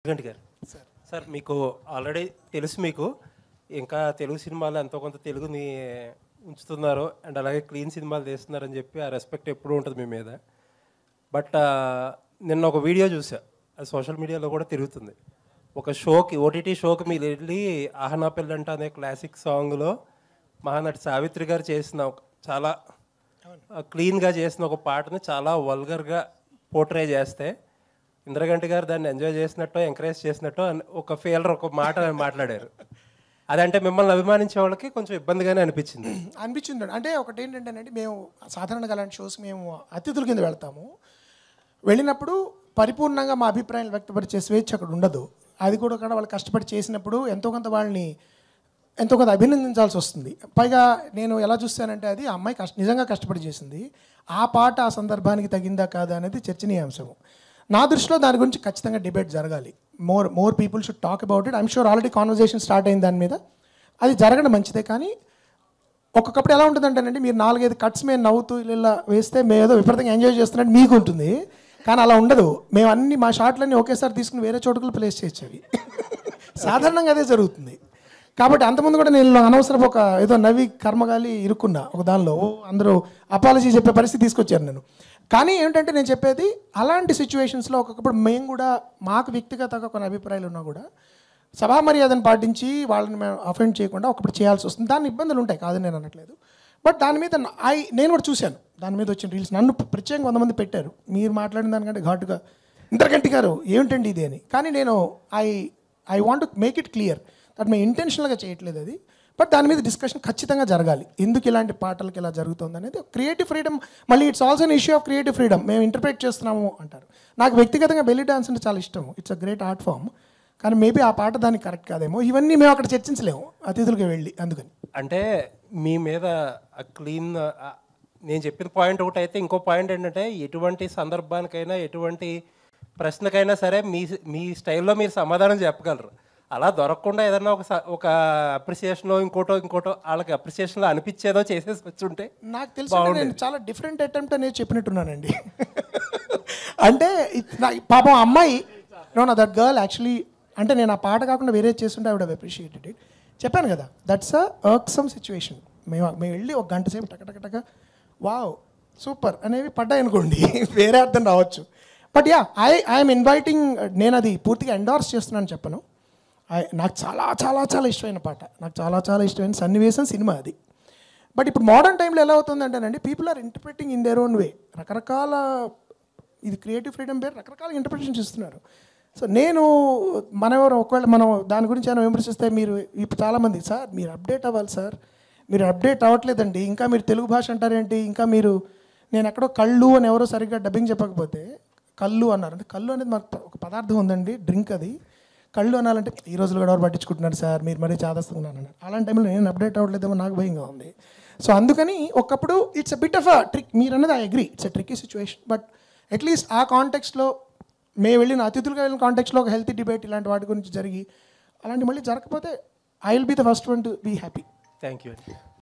గంటి గారు సార్ మీకు ఆల్రెడీ తెలుసు మీకు ఇంకా తెలుగు సినిమాలు ఎంతో కొంత తెలుగుని ఉంచుతున్నారు అండ్ అలాగే క్లీన్ సినిమాలు తీస్తున్నారని చెప్పి ఆ రెస్పెక్ట్ ఎప్పుడూ ఉంటుంది మీ మీద. బట్ నిన్న ఒక వీడియో చూసా, అది సోషల్ మీడియాలో కూడా తిరుగుతుంది. ఒక షోకి ఓటీటీ షోకి మీరు వెళ్ళి ఆహనా పెళ్ళంట అనే క్లాసిక్ సాంగ్లో మహానటి సావిత్రి గారు చేసిన చాలా క్లీన్గా చేసిన ఒక పాటని చాలా వల్గర్గా పోర్ట్రే చేస్తే ఇంద్రగంటి గారు దాన్ని ఎంజాయ్ చేసినట్టు ఎంకరేజ్ చేసినట్టు ఒక ఫీలర్ ఒక మాట మాట్లాడారు. అదంటే మిమ్మల్ని అభిమానించే వాళ్ళకి కొంచెం ఇబ్బందిగానే అనిపించింది. అంటే ఒకటి ఏంటంటేనండి, మేము సాధారణంగా అలాంటి షోస్ మేము అతిథుల కింద వెళ్తాము. వెళ్ళినప్పుడు పరిపూర్ణంగా మా అభిప్రాయాలు వ్యక్తపరిచే స్వేచ్ఛ అక్కడ ఉండదు. అది కూడా వాళ్ళు కష్టపడి చేసినప్పుడు ఎంతో కొంత వాళ్ళని ఎంతో కొంత అభినందించాల్సి వస్తుంది. పైగా నేను ఎలా చూస్తానంటే అది ఆ అమ్మాయి నిజంగా కష్టపడి చేసింది. ఆ పాట ఆ సందర్భానికి తగిందా కాదా అనేది చర్చనీయాంశం. నా దృష్టిలో దాని గురించి ఖచ్చితంగా డిబేట్ జరగాలి. More people should talk about it. I'm sure already conversation start అయింది దాని మీద. అది జరగడం మంచిదే. కానీ ఒక్కొక్కప్పుడు ఎలా ఉంటుందంటేనండి, మీరు 4-5 కట్స్ మేము నవ్వుతూ ఇలా వేస్తే మేము ఏదో విపరీతంగా ఎంజాయ్ చేస్తున్నట్టు మీకు ఉంటుంది. కానీ అలా ఉండదు. మేము అన్ని మా షాట్లన్నీ ఒకేసారి తీసుకుని వేరే చోటుకు ప్లేస్ చేయొచ్చు. అవి సాధారణంగా అదే జరుగుతుంది. కాబట్టి అంతకుముందు కూడా నేను అనవసరం ఒక ఏదో నవ్వి కర్మగాలి ఇరుక్కున్నా ఒక దానిలో. అందరూ అపాలజీ చెప్పే పరిస్థితి తీసుకొచ్చారు నేను. కానీ ఏంటంటే నేను చెప్పేది, అలాంటి సిచ్యువేషన్స్లో ఒక్కొక్కప్పుడు మేము కూడా మాకు వ్యక్తిగతంగా కొన్ని అభిప్రాయాలు ఉన్నా కూడా సభా మర్యాదను పాటించి వాళ్ళని మేము అఫెండ్ చేయకుండా ఒకప్పుడు చేయాల్సి వస్తుంది. దాని ఇబ్బందులు ఉంటాయి, కాదని నేను అనట్లేదు. బట్ దాని మీద నేను కూడా చూశాను. దాని మీద వచ్చిన రీల్స్ నన్ను ప్రత్యేకంగా 100 మంది పెట్టారు. మీరు మాట్లాడిన దానికంటే ఘాటుగా ఇంద్రగంటి గారు ఏమిటండి ఇది అని. కానీ నేను I want to make it clear that మేము ఇంటెన్షనల్గా చేయట్లేదు అది. బట్ దాని మీద డిస్కషన్ ఖచ్చితంగా జరగాలి. ఎందుకు ఇలాంటి పాటలకి ఇలా జరుగుతుంది అనేది క్రియేటివ్ ఫ్రీడమ్. మళ్ళీ it's also an issue of creative freedom. మేము ఇంటర్ప్రిట్ చేస్తున్నాము అంటారు. నాకు వ్యక్తిగతంగా బెల్లీ డాన్స్ అంటే చాలా ఇష్టం. It's a great art form. కానీ మేబీ ఆ పాట దానికి కరెక్ట్ కాదేమో. ఇవన్నీ మేము అక్కడ చర్చించలేము అతిథులకి వెళ్ళి. అందుకని అంటే మీ మీద క్లీన్ నేను చెప్పిన పాయింట్ ఒకటి అయితే, ఇంకో పాయింట్ ఏంటంటే ఎటువంటి సందర్భానికైనా ఎటువంటి ప్రశ్నకైనా సరే మీ స్టైల్లో మీరు సమాధానం చెప్పగలరు. అలా దొరకకుండా ఏదన్నా ఒక అప్రిసియేషనో ఇంకోటో వాళ్ళకి అప్రిసియేషన్లో అనిపించేదో చేసేసి వచ్చుంటే నాకు తెలిసి నేను చాలా డిఫరెంట్ అటెంప్ట్ అనేది చెప్పినట్టున్నానండి. అంటే పాపం అమ్మాయి దట్ గర్ల్ యాక్చువల్లీ, అంటే నేను ఆ పాట కాకుండా వేరే చేస్తుంటే I would have appreciated it. చెప్పాను కదా, దట్స్ అ వర్క్సమ్ సిచ్యువేషన్. మేము వెళ్ళి ఒక గంట సేపు టకటక వావ్ సూపర్ అనేవి పడ్డాయి అనుకోండి, వేరే అర్థం రావచ్చు. But yeah, I'm inviting. నేను అది పూర్తిగా ఎండార్స్ చేస్తున్నాను చెప్పను. నాకు చాలా చాలా చాలా ఇష్టమైన పాట, నాకు చాలా చాలా ఇష్టమైన సన్నివేశం సినిమా అది. బట్ ఇప్పుడు మోడర్న్ టైంలో ఎలా అవుతుందంటేనండి, people are interpreting in their own way. రకరకాల ఇది క్రియేటివ్ ఫ్రీడమ్ పేరు రకరకాల ఇంటర్ప్రిటేషన్స్ ఇస్తున్నారు. సో నేను ఒకవేళ మనం దాని గురించి ఏమైనా విమర్శిస్తే మీరు ఇప్పుడు చాలామంది, సార్ మీరు అప్డేట్ అవ్వాలి సార్, మీరు అప్డేట్ అవ్వట్లేదండి, ఇంకా మీరు తెలుగు భాష అంటారేంటి, ఇంకా మీరు నేను ఎక్కడో కళ్ళు అని ఎవరో సరిగ్గా డబ్బింగ్ చెప్పకపోతే కళ్ళు అన్నారు. అంటే కళ్ళు అనేది మాకు ఒక పదార్థం ఉందండి, డ్రింక్ అది. కళ్ళు అనాలంటే ఈ రోజులు కూడా ఎవరు పట్టించుకుంటున్నారు సార్, మీరు మరీ చాదస్తున్నాను అన్నారు. అలాంటి టైంలో నేను అప్డేట్ అవ్వట్లేదేమో నాకు భయంగా ఉంది. సో అందుకని ఒకప్పుడు it's a bit of a trick. మీరు అన్నది I agree, it's a tricky situation. But at least ఆ కాంటెక్స్లో మేము వెళ్ళిన అతిథులుగా వెళ్ళిన కాంటెక్స్లో ఒక హెల్తీ డిబేట్ ఇలాంటి వాటి గురించి జరిగి అలాంటి మళ్ళీ జరగకపోతే I will be the first one to be happy. Thank you.